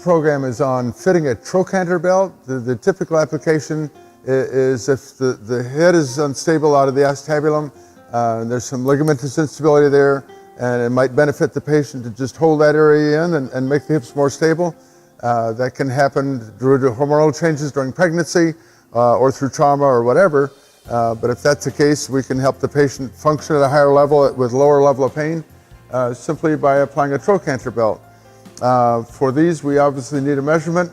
program is on fitting a trochanter belt. The typical application is if the head is unstable out of the acetabulum, there's some ligamentous instability there, and it might benefit the patient to just hold that area in and make the hips more stable. That can happen due to hormonal changes during pregnancy or through trauma or whatever. But if that's the case, we can help the patient function at a higher level with lower level of pain simply by applying a trochanter belt. For these, we obviously need a measurement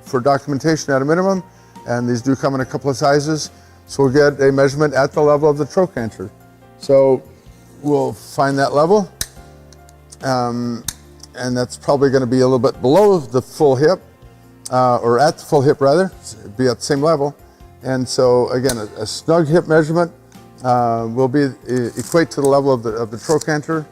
for documentation at a minimum, and these do come in a couple of sizes. So we'll get a measurement at the level of the trochanter. So we'll find that level, and that's probably going to be a little bit below the full hip, or at the full hip rather, be at the same level. And so again, a snug hip measurement will equate to the level of the trochanter.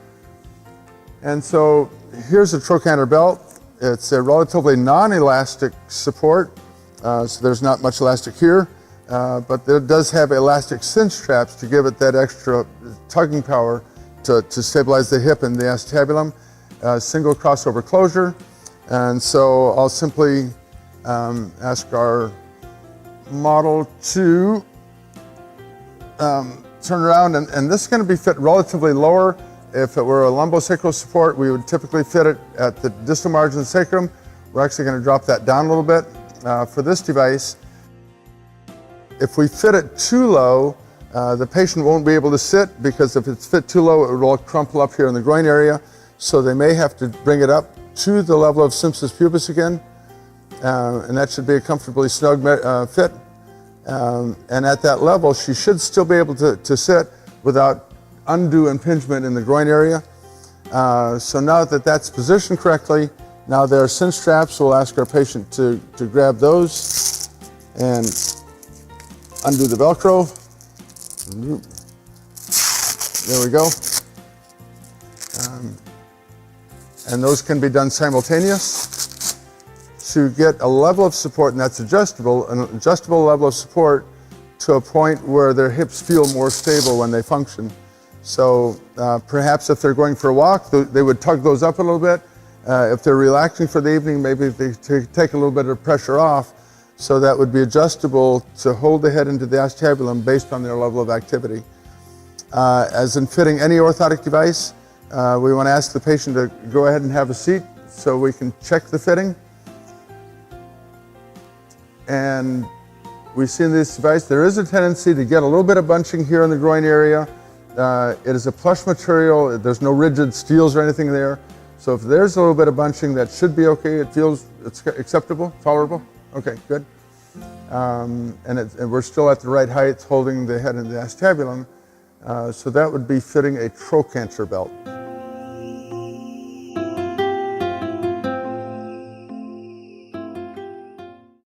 And so here's a trochanter belt. It's a relatively non-elastic support, so there's not much elastic here, but it does have elastic cinch straps to give it that extra tugging power to stabilize the hip and the acetabulum. Single crossover closure. And so I'll simply ask our model to turn around, and this is going to be fit relatively lower. If it were a lumbosacral support, we would typically fit it at the distal margin of the sacrum. We're actually going to drop that down a little bit for this device. If we fit it too low, the patient won't be able to sit, because if it's fit too low, it will crumple up here in the groin area. So they may have to bring it up to the level of symphysis pubis again, and that should be a comfortably snug fit. And at that level, she should still be able to sit without undue impingement in the groin area. So now that that's positioned correctly, now there are cinch straps. We'll ask our patient to grab those and undo the Velcro. There we go. And those can be done simultaneous to get a level of support, and that's adjustable, an adjustable level of support to a point where their hips feel more stable when they function. So perhaps if they're going for a walk, they would tug those up a little bit. If they're relaxing for the evening, maybe they take a little bit of pressure off. So that would be adjustable to hold the head into the acetabulum based on their level of activity. As in fitting any orthotic device, we want to ask the patient to go ahead and have a seat so we can check the fitting. And we see in this device there is a tendency to get a little bit of bunching here in the groin area. It is a plush material. There's no rigid steels or anything there. So if there's a little bit of bunching, that should be okay. It's acceptable, tolerable. Okay, good. And we're still at the right height, holding the head in the acetabulum. So that would be fitting a trochanter belt.